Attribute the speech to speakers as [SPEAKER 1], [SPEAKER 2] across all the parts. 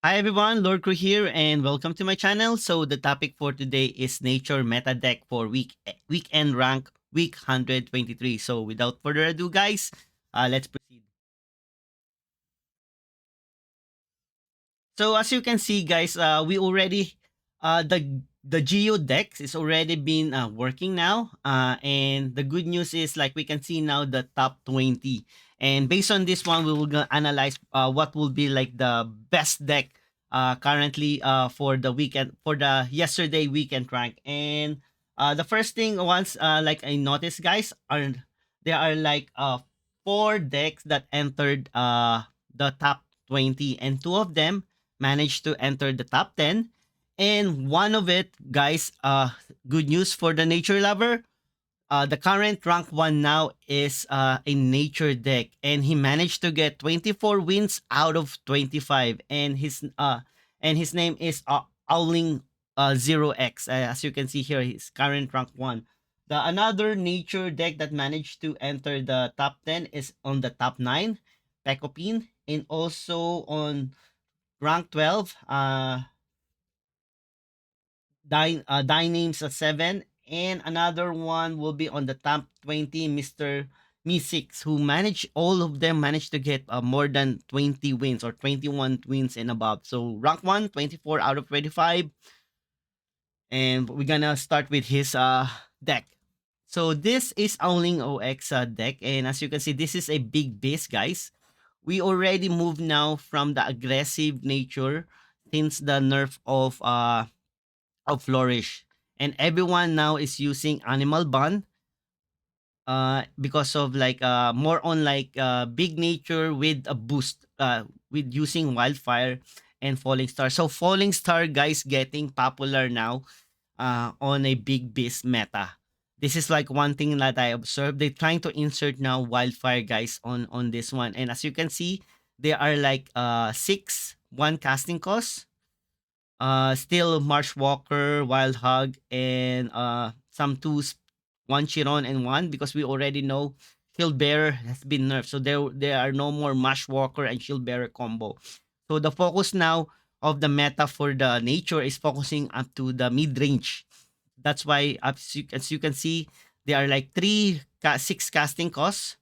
[SPEAKER 1] Hi everyone, Lord Crew here, and welcome to my channel. So the topic for today is Nature Meta Deck for weekend rank week 123. So without further ado, guys, let's proceed. So as you can see, guys, we already the Geo Dex is already been working now. And the good news is like we can see now the top 20. And based on this one, we will analyze what will be like the best deck currently for the weekend for the yesterday weekend rank. And the first thing once like I noticed, guys, are there are like four decks that entered the top 20, and two of them managed to enter the top 10. And one of it, guys, good news for the nature lover. The current rank one now is a nature deck, and he managed to get 24 wins out of 25. And his name is Owling 0x. As you can see here, his current rank one. The another nature deck that managed to enter the top 10 is on the top 9, Pecopin, and also on rank 12, Dynames at 7, and another one will be on the top 20, Mr. Me6, who managed all of them managed to get more than 20 wins or 21 wins and above. So rank 1, 24 out of 25, and we're gonna start with his deck. So this is Owling OX deck, and as you can see, this is a big base, guys. We already moved now from the aggressive nature since the nerf of Flourish. And everyone now is using Animal Bond because of like more on like big nature with a boost with using Wildfire and Falling Star. So Falling Star, guys, getting popular now on a big beast meta. This is like one thing that I observed. They're trying to insert now Wildfire, guys, on this one. And as you can see, there are like six one casting cost, still Marsh Walker, Wild Hog, and some twos, one Chiron and one, because we already know Shield Bearer has been nerfed. So there are no more Marsh Walker and Shield Bearer combo. So the focus now of the meta for the nature is focusing up to the mid range. That's why as you can see, there are like six casting costs,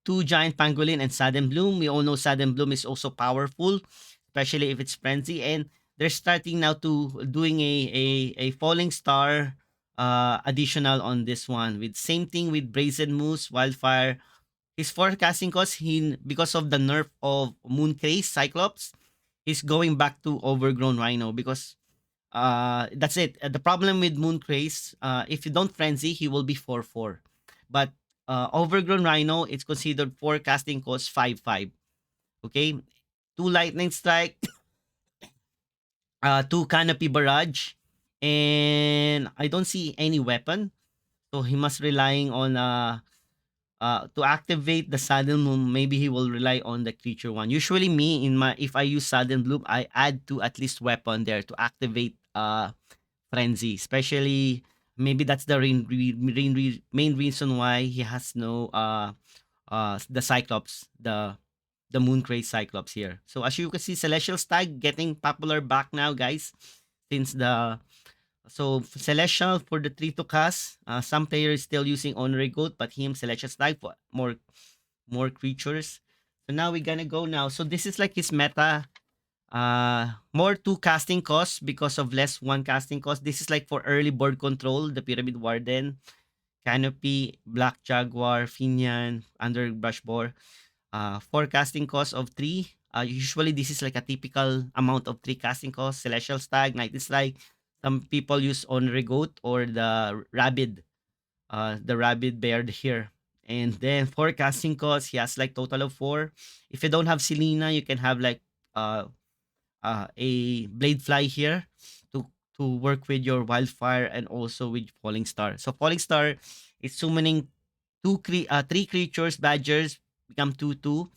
[SPEAKER 1] two giant pangolin and sudden bloom. We all know sudden bloom is also powerful, especially if it's frenzy. And they're starting now to doing a falling star additional on this one. With same thing with brazen moose, wildfire. His forecasting cost, he because of the nerf of Mooncraze Cyclops, he's going back to overgrown rhino because that's it. The problem with Mooncraze, if you don't frenzy, he will be 4-4. But overgrown rhino, it's considered forecasting cost 5-5. Okay, two lightning strike, two canopy barrage, and I don't see any weapon. So he must relying on to activate the sudden bloom. Maybe he will rely on the creature one. Usually me in my if I use sudden bloom, I add to at least weapon there to activate frenzy, especially maybe that's the main reason why he has no the Cyclops, the Mooncraze Cyclops here. So as you can see, Celestial Stag getting popular back now, guys, since the Celestial for the 3 to cast. Some players still using Honorary Goat, but him Celestial Stag for more creatures. So now we're gonna go now. So this is like his meta. More two casting costs because of less one casting cost. This is like for early board control, the Pyramid Warden, Canopy, Black Jaguar, Finian, Underbrush Boar. Four casting cost of three. Usually this is like a typical amount of three casting costs. Celestial Stag, Night Strike. Some people use Honorary Goat or the rabid bear here. And then forecasting costs, he has like total of four. If you don't have Selena, you can have like a blade fly here to work with your wildfire and also with falling star. So falling star is summoning three creatures, badgers become 2/2,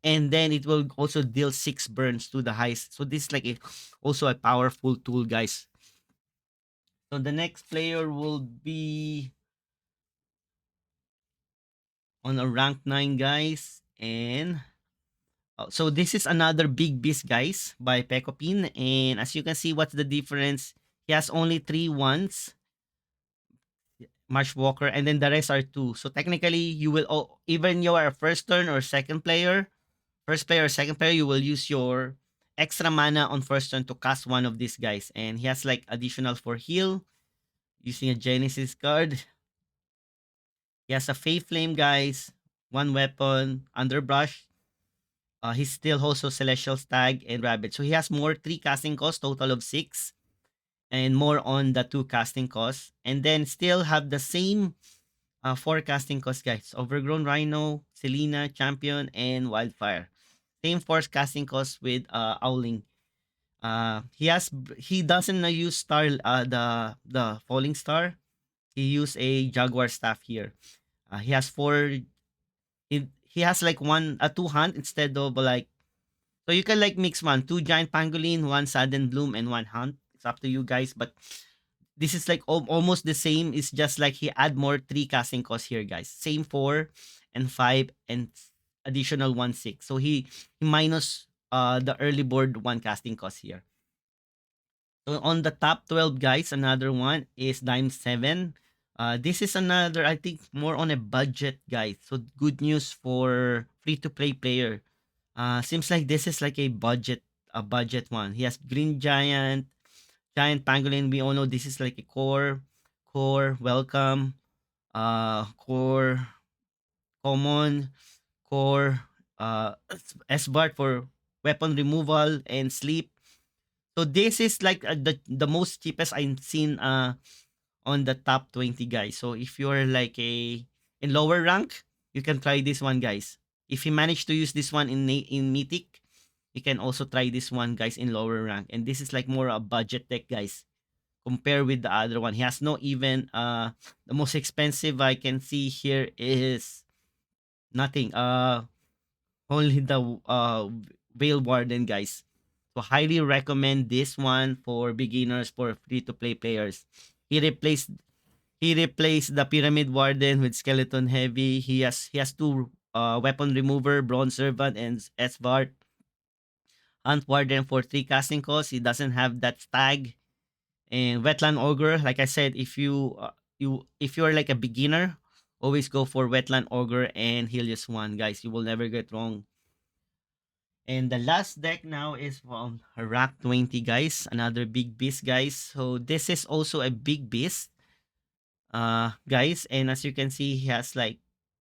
[SPEAKER 1] and then it will also deal six burns to the highest. So this is like also a powerful tool, guys. So the next player will be on a rank 9, guys, and So this is another big beast, guys, by Pekopin. And as you can see, what's the difference? He has only three ones, Marsh Walker, and then the rest are two. So technically, you will even you are a first turn or second player, first player or second player, you will use your extra mana on first turn to cast one of these guys. And he has like additional for heal using a Genesis card. He has a Faith Flame, guys, one weapon, Underbrush. He still also Celestial Stag and Rabbit. So he has more three casting costs, total of six, and more on the two casting costs. And then still have the same four casting costs, guys. Overgrown Rhino, Selena, Champion, and Wildfire. Same four casting costs with Owling. He doesn't use star the falling star. He used a Jaguar staff here. He has four. He has like one a two hunt instead of like, so you can like mix one, two giant pangolin, one sudden bloom, and one hunt. It's up to you guys, but this is like almost the same. It's just like he add more three casting costs here, guys. Same four and five and additional one six. So he minus the early board one casting cost here. So on the top 12, guys, another one is Dime 7. This is another, I think, more on a budget, guys. So good news for free-to-play player. Seems like this is like a budget one. He has Green Giant, Giant Pangolin. We all know this is like a core, welcome, core, common, core, S-bar for weapon removal and sleep. So this is like the most cheapest I've seen on the top 20, guys. So if you're like in lower rank, you can try this one, guys. If you manage to use this one in Mythic, you can also try this one, guys, in lower rank. And this is like more a budget deck, guys. Compare with the other one. He has no even the most expensive I can see here is nothing. Only the Veil Warden, guys. So highly recommend this one for beginners, for free to play players. He replaced he replaced the Pyramid Warden with Skeleton Heavy. He has two weapon remover, Bronze Servant, and S-Bart. Hunt Warden for three casting costs. He doesn't have that stag. And Wetland Ogre, like I said, if you're like a beginner, always go for Wetland Ogre and Helios one, guys. You will never get wrong. And the last deck now is from Rack 20, guys. Another big beast, guys. So this is also a big beast, guys. And as you can see, he has like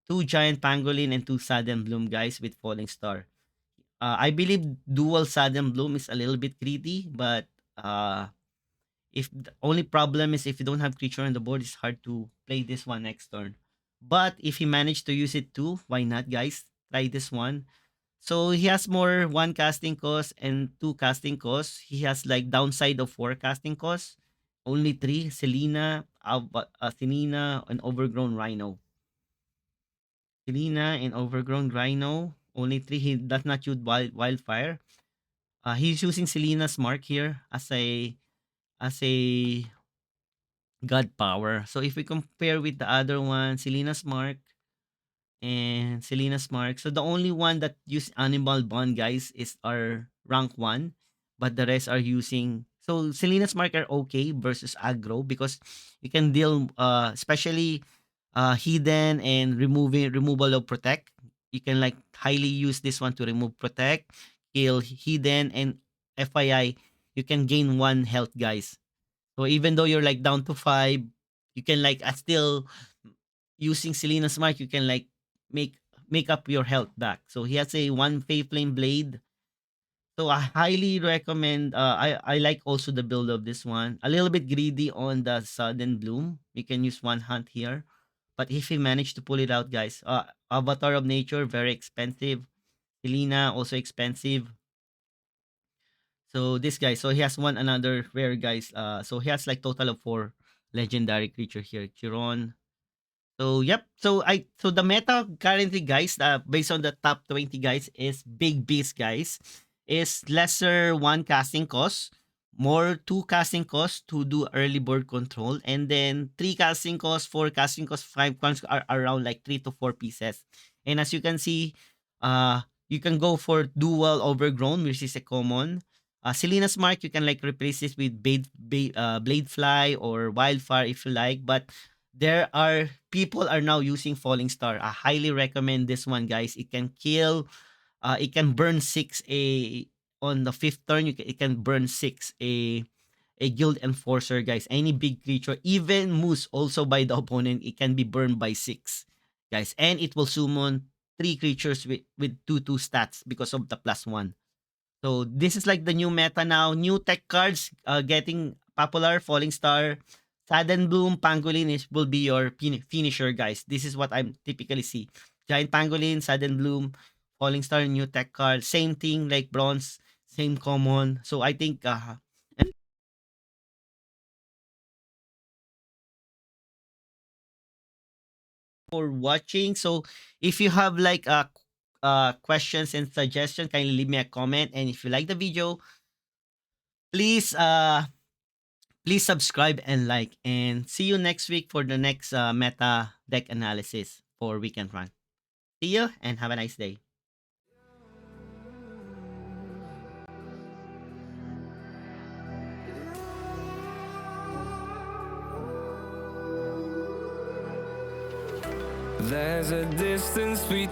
[SPEAKER 1] two giant pangolin and two sudden bloom, guys, with falling star. I believe dual sudden bloom is a little bit greedy, but if the only problem is if you don't have creature on the board, it's hard to play this one next turn. But if he managed to use it too, why not, guys? Try this one. So he has more one casting cost and two casting costs. He has like downside of four casting costs. Only three: Selena, Selena, and Overgrown Rhino. Selena and Overgrown Rhino. Only three. He does not use Wildfire. He's using Selena's mark here as a god power. So if we compare with the other one, Selena's mark and Selena's mark. So the only one that use animal bond, guys, is our rank one, but the rest are using. So Selena's mark are okay versus aggro because you can deal, especially hidden and removal of protect. You can like highly use this one to remove protect, kill hidden, and FYI, you can gain one health, guys. So even though you're like down to five, you can like still using Selena's mark, you can like make make up your health back. So he has a one Faith Flame Blade. So I highly recommend. I like also the build of this one. A little bit greedy on the sudden bloom. You can use one hunt here, but if you manage to pull it out, guys, Avatar of Nature very expensive. Selena also expensive. So this guy, so he has one another rare, guys. So he has like total of four legendary creature here. Chiron, so yep. So the meta currently, guys, based on the top 20, guys, is big beast, guys. Is lesser one casting cost, more two casting costs to do early board control, and then three casting costs, four casting costs, five coins are around like 3 to 4 pieces. And as you can see, You can go for dual overgrown, which is a common. Selena's Mark, you can like replace this with blade fly or wildfire if you like. But there are people are now using falling star. I highly recommend this one, guys. It can kill. It can burn six a on the fifth turn. It can burn six a guild enforcer, guys. Any big creature, even moose, also by the opponent, it can be burned by six, guys. And it will summon three creatures with 2/2 stats because of the +1. So this is like the new meta now. New tech cards getting popular. Falling Star, Sudden Bloom, Pangolin will be your finisher, guys. This is what I typically see. Giant Pangolin, Sudden Bloom, Falling Star, new tech card. Same thing like Bronze, same common. So I think and for watching. So if you have like questions and suggestions, kindly leave me a comment. And if you like the video, please please subscribe and like, and see you next week for the next meta deck analysis for Weekend Run. See you and have a nice day.
[SPEAKER 2] There's a distance between